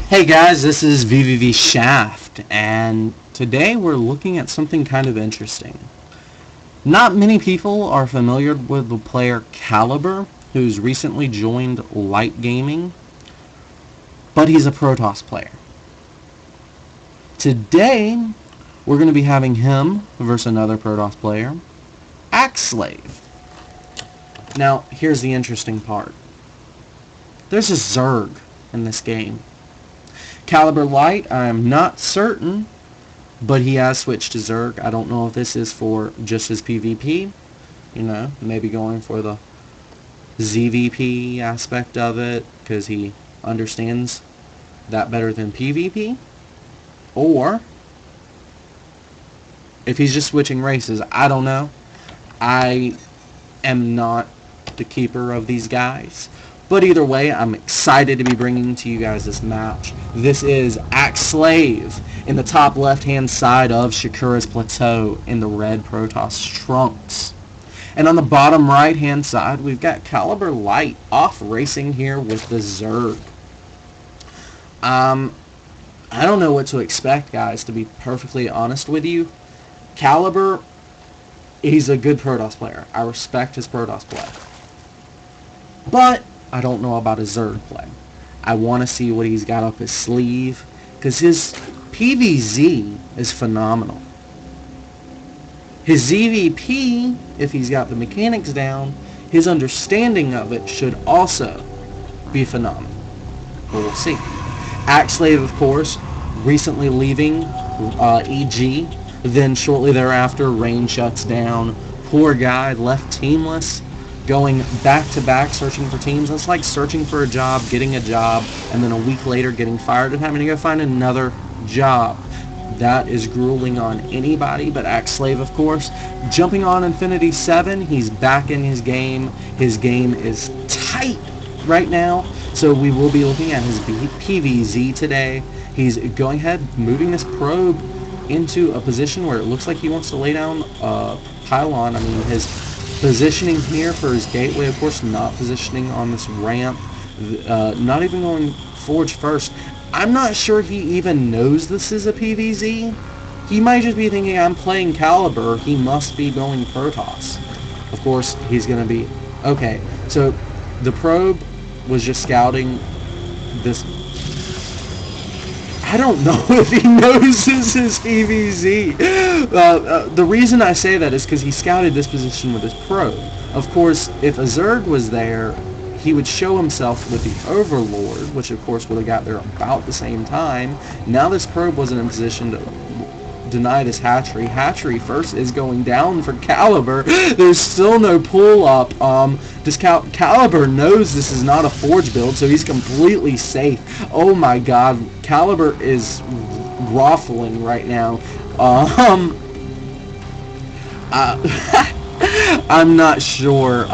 Hey guys, this is VVV Shaft, and today we're looking at something kind of interesting. Not many people are familiar with the player Caliber, who's recently joined Light Gaming, but he's a Protoss player. Today, we're going to be having him versus another Protoss player, AxSlav. Now, here's the interesting part. There's a Zerg in this game. CaliberLight, I'm not certain, but he has switched to Zerg. I don't know if this is for just his PvP, maybe going for the ZVP aspect of it, because he understands that better than PvP, or if he's just switching races. I don't know. I am not the keeper of these guys. But either way, I'm excited to be bringing to you guys this match. This is AxSlav in the top left-hand side of Shakuras Plateau in the red Protoss trunks. And on the bottom right-hand side, we've got CaliberLight off racing here with the Zerg. I don't know what to expect, guys, to be perfectly honest with you. Caliber, he's a good Protoss player. I respect his Protoss play. But I don't know about his Zerg play. I want to see what he's got up his sleeve, because his PvZ is phenomenal. His ZVP, if he's got the mechanics down, his understanding of it should also be phenomenal. We'll see. AxSlav, of course, recently leaving EG, then shortly thereafter, rain shuts down. Poor guy, left teamless, going back-to-back searching for teams. That's like searching for a job, getting a job, and then a week later getting fired and having to go find another job. That is grueling on anybody, but AxSlav, of course, jumping on Infinity 7, he's back in his game. His game is tight right now, so we will be looking at his PvZ today. He's going ahead, moving this probe into a position where it looks like he wants to lay down a pylon. I mean, his positioning here for his gateway, of course, not positioning on this ramp, not even going forge first. I'm not sure he even knows this is a PvZ. He might just be thinking, I'm playing Caliber, he must be going Protoss. Of course, he's going to be... Okay, so the probe was just scouting this... I don't know if he knows this is PvZ. The reason I say that is because he scouted this position with his probe. Of course, if a Zerg was there, he would show himself with the Overlord, which of course would have got there about the same time. Now this probe wasn't in position to deny this hatchery. Hatchery first is going down for Caliber. There's still no pull up. Caliber knows this is not a forge build, so he's completely safe. Oh my god, Caliber is ruffling right now. I'm not sure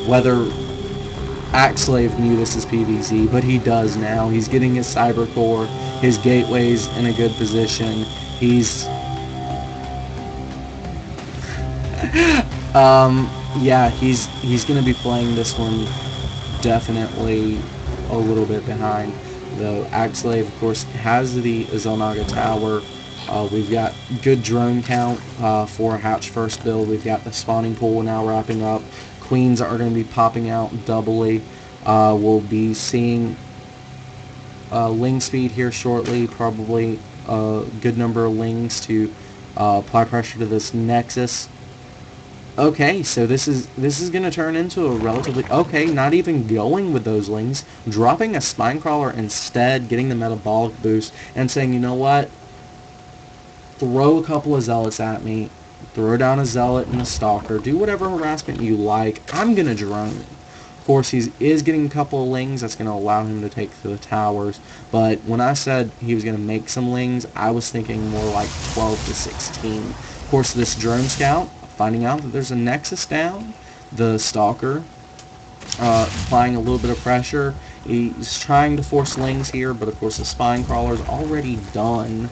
whether AxSlav knew this is PvZ, but he does now. He's getting his cyber core, his gateway's in a good position. He's yeah, he's gonna be playing this one definitely a little bit behind. Though AxSlav, of course, has the Zelnaga tower. We've got good drone count for a hatch first build. We've got the spawning pool now wrapping up. Queens are going to be popping out doubly. We'll be seeing ling speed here shortly, probably a good number of lings to apply pressure to this nexus. Okay, so this is going to turn into a relatively... Okay, not even going with those lings, dropping a spine crawler instead, getting the metabolic boost, and saying, you know what, throw a couple of zealots at me, throw down a zealot and a stalker, do whatever harassment you like, I'm going to drone. Of course, he is getting a couple of lings, that's going to allow him to take to the towers, but when I said he was going to make some lings, I was thinking more like 12 to 16. Of course, this drone scout, finding out that there's a nexus down, the stalker applying a little bit of pressure. He's trying to force lings here, but of course the spine crawler's already done.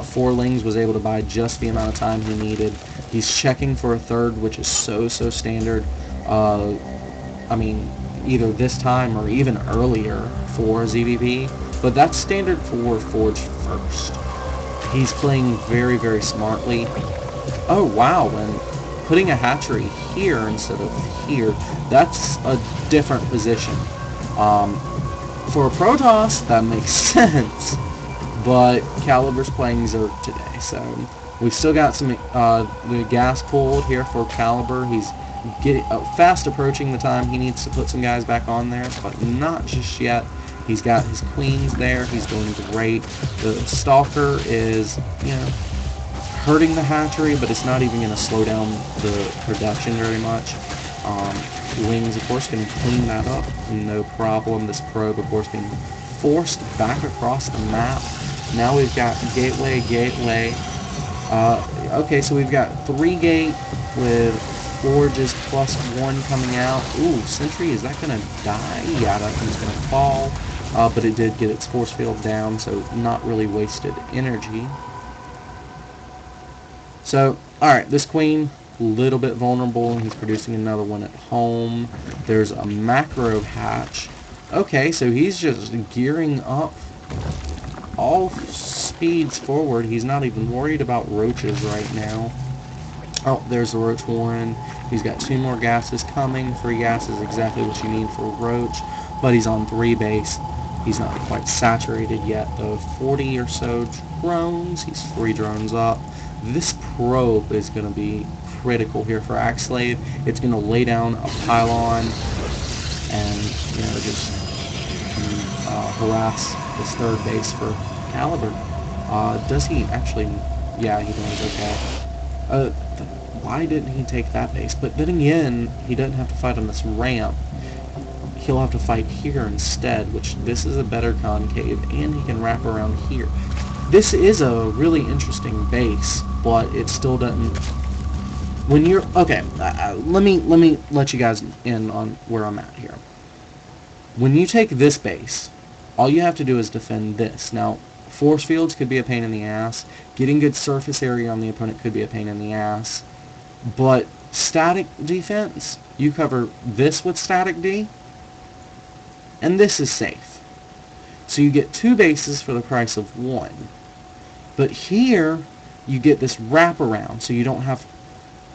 4 lings was able to buy just the amount of time he needed. He's checking for a third, which is so standard. I mean, either this time or even earlier for ZVP. but that's standard for Forge First. He's playing very, very smartly. Oh wow, and putting a hatchery here instead of here, that's a different position. For a Protoss, that makes sense, but Caliber's playing Zerg today, so we've still got some the gas pulled here for Caliber. He's getting fast approaching the time he needs to put some guys back on there, but not just yet. He's got his queens there. He's doing great. The Stalker is, hurting the hatchery, but it's not even going to slow down the production very much. Wings, of course, going to clean that up, no problem. This probe, of course, being forced back across the map. Now we've got gateway. Okay, so we've got 3 gate with Forges +1 coming out. Ooh, Sentry, is that going to die? Yeah, that thing's going to fall. But it did get its force field down, so not really wasted energy. So, alright, this queen, a little bit vulnerable. He's producing another one at home. There's a macro hatch. Okay, so he's just gearing up all speeds forward. He's not even worried about roaches right now. Oh, there's the roach warren. He's got 2 more gases coming. 3 gases, exactly what you need for roach. But he's on 3 base. He's not quite saturated yet, though. 40 or so drones. He's 3 drones up. This probe is going to be critical here for AxSlav. It's going to lay down a pylon and, just harass this 3rd base for Caliber. Does he actually... Yeah, he does, okay. Why didn't he take that base? But then again, he doesn't have to fight on this ramp. He'll have to fight here instead, which this is a better concave, and he can wrap around here. This is a really interesting base, but it still doesn't... When you're... Okay, let me let you guys in on where I'm at here. When you take this base, all you have to do is defend this. Now, force fields could be a pain in the ass. Getting good surface area on the opponent could be a pain in the ass. But static defense, you cover this with static D, and this is safe. So you get 2 bases for the price of 1. But here, you get this wraparound, so you don't have...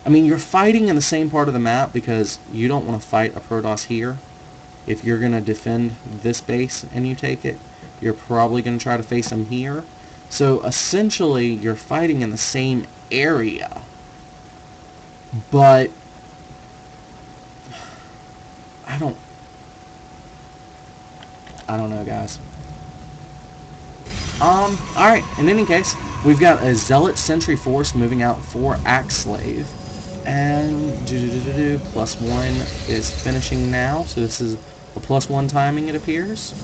I mean, you're fighting in the same part of the map because you don't want to fight a Protoss here. If you're going to defend this base and you take it, you're probably going to try to face them here. So essentially, you're fighting in the same area. But I don't know, guys. Alright, in any case, we've got a Zealot Sentry Force moving out for AxSlav. And +1 is finishing now, so this is a +1 timing, it appears.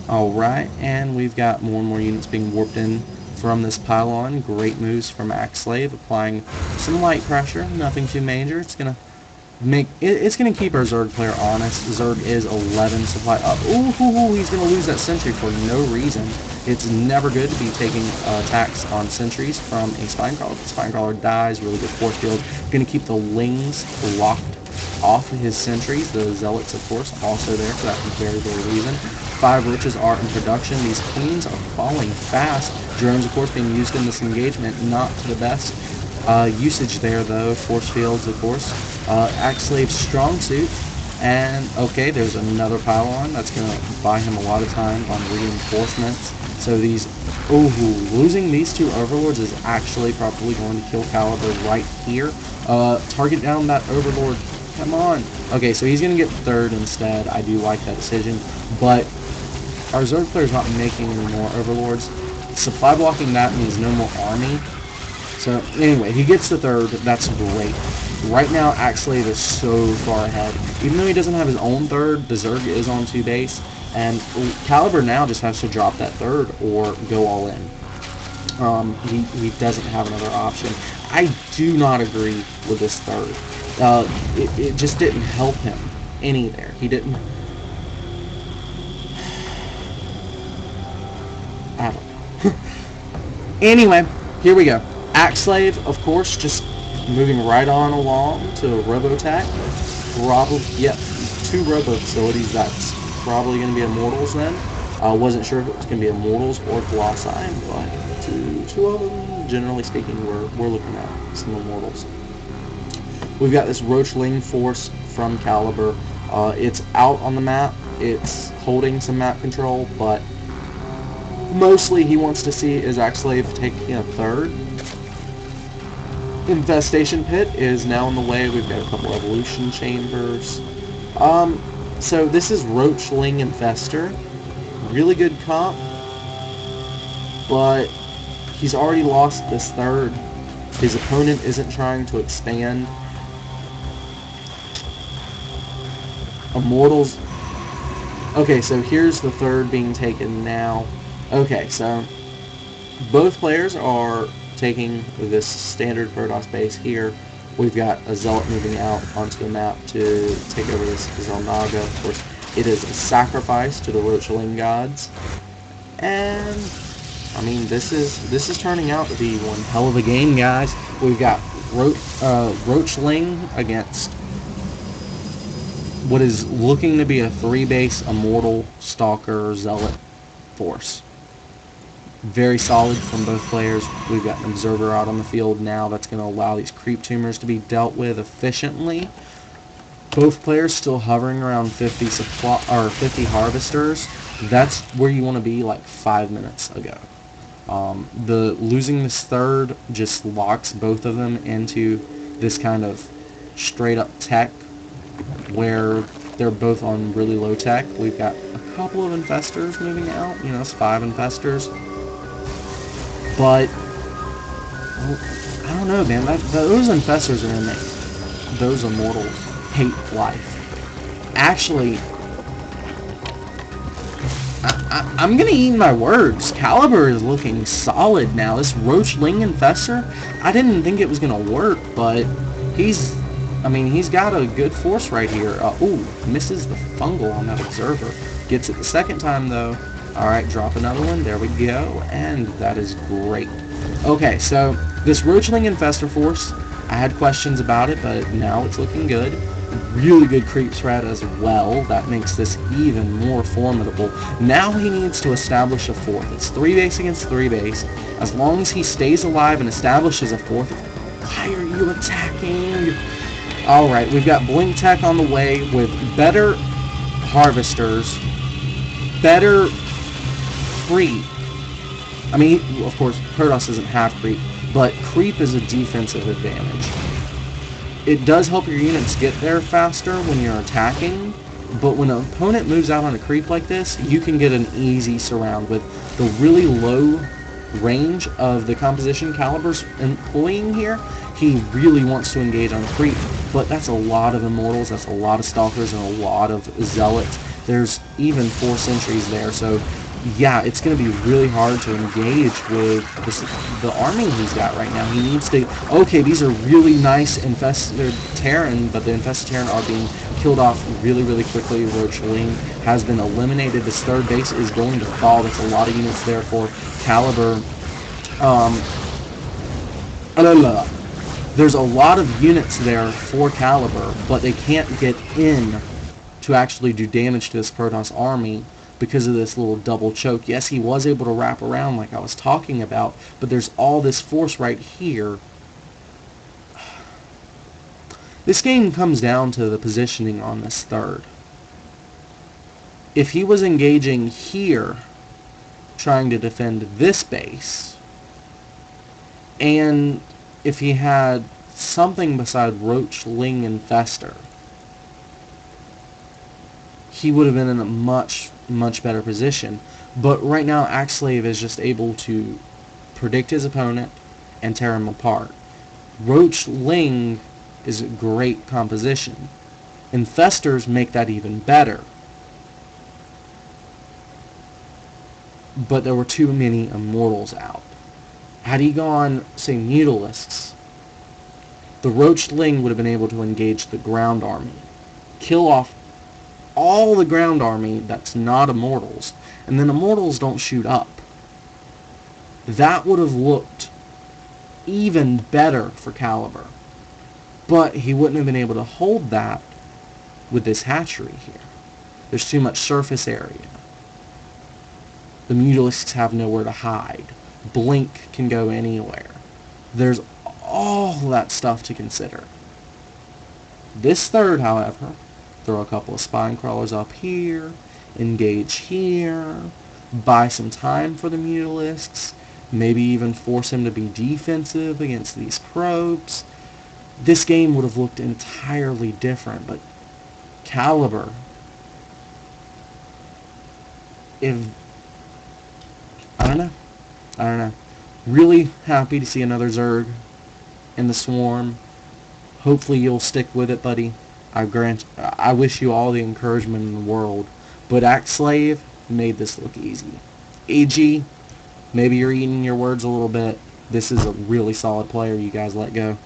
Alright, and we've got more and more units being warped in from this pylon. Great moves from AxSlav, applying some light pressure, nothing too major. It's gonna keep our Zerg player honest. Zerg is 11 supply up. Ooh, he's gonna lose that sentry for no reason. It's never good to be taking attacks on sentries from a Spinecrawler. The Spinecrawler dies, really good force field. Gonna keep the Lings locked off of his sentries. The Zealots, of course, also there for that very, very reason. 5 Riches are in production. These Queens are falling fast. Drones, of course, being used in this engagement, not to the best usage there, though. Force fields, of course. AxSlav's strong suit. And, okay, there's another pylon. That's going to buy him a lot of time on reinforcements. So these... losing these 2 Overlords is actually probably going to kill Caliber right here. Target down that Overlord. Come on. Okay, so he's going to get 3rd instead. I do like that decision. But our Zerg player's not making any more Overlords. Supply blocking that means no more army. So, anyway, he gets the 3rd. That's great. Right now, AxSlav is so far ahead. Even though he doesn't have his own 3rd, the Zerg is on 2 base. And Caliber now just has to drop that 3rd or go all in. He doesn't have another option. I do not agree with this 3rd. It just didn't help him any there. He didn't... I don't know. Anyway, here we go. AxSlav, of course, just moving right on along to Robotech. Probably, yep, 2 Robo facilities. That's probably going to be Immortals then. Wasn't sure if it was going to be Immortals or Colossi, but two of them, generally speaking, we're looking at some Immortals. We've got this Roachling Force from Caliber. It's out on the map. It's holding some map control, but mostly he wants to see is AxSlav taking a third. Infestation Pit is now in the way. We've got a couple Evolution Chambers. So this is Roachling Infestor. Really good comp, but he's already lost this third. His opponent isn't trying to expand. Immortals. Okay, so here's the third being taken now. Okay, so both players are taking this standard Protoss base here. We've got a Zealot moving out onto the map to take over this Zelnaga. Of course, it is a sacrifice to the Roachling gods. And I mean, this is turning out to be one hell of a game, guys. We've got Roachling against what is looking to be a 3-base Immortal Stalker Zealot force. Very solid from both players. We've got an Observer out on the field now that's going to allow these creep tumors to be dealt with efficiently. Both players still hovering around 50 harvesters. That's where you want to be like 5 minutes ago. Losing this third just locks both of them into this kind of straight up tech where they're both on really low tech. We've got a couple of infestors moving out, you know, it's 5 infestors. But I don't know, man. Those infestors are gonna make those Immortals hate life. Actually, I'm gonna eat my words. Caliber is looking solid now. This Roachling Infestor, I didn't think it was gonna work, but he's got a good force right here. Ooh, misses the fungal on that Observer. Gets it the second time though. Alright, drop another one. There we go. And that is great. Okay, so this Roachling Infestor force, I had questions about it, but now it's looking good. Really good creep threat as well. That makes this even more formidable. Now he needs to establish a fourth. It's 3-base against 3-base. As long as he stays alive and establishes a fourth, why are you attacking? Alright, we've got Blink Tech on the way with better harvesters, better creep. I mean, of course, Protoss doesn't have creep, but creep is a defensive advantage. It does help your units get there faster when you're attacking, but when an opponent moves out on a creep like this, you can get an easy surround with the really low range of the composition Caliber's employing here. He really wants to engage on creep, but that's a lot of Immortals, that's a lot of Stalkers, and a lot of Zealots. There's even 4 sentries there, so yeah, it's going to be really hard to engage with the army he's got right now. He needs to... Okay, these are really nice infested Terran, but the infested Terran are being killed off really, really quickly. Roachling has been eliminated. This third base is going to fall. That's a lot of units there for Caliber. There's a lot of units there for Caliber, but they can't get in to actually do damage to this Protoss army because of this little double choke. Yes, he was able to wrap around like I was talking about, but there's all this force right here. This game comes down to the positioning on this third. If he was engaging here, trying to defend this base, and if he had something beside Roachling Infestor, he would have been in a much, much better position. But right now, AxSlav is just able to predict his opponent and tear him apart. Roachling is a great composition. Infestors make that even better. But there were too many Immortals out. Had he gone, say, Mutalisks, the Roachling would have been able to engage the ground army, kill off all the ground army that's not Immortals, and then Immortals don't shoot up. That would have looked even better for Caliber. But he wouldn't have been able to hold that with this hatchery here. There's too much surface area. The Mutalisks have nowhere to hide. Blink can go anywhere. There's all that stuff to consider. This third, however, throw a couple of spine crawlers up here, engage here, buy some time for the Mutalisks, maybe even force him to be defensive against these probes. This game would have looked entirely different, but Caliber, if I don't know. I don't know. Really happy to see another Zerg in the swarm. Hopefully you'll stick with it, buddy. I wish you all the encouragement in the world. But AxSlav made this look easy. AG, maybe you're eating your words a little bit. This is a really solid player you guys let go.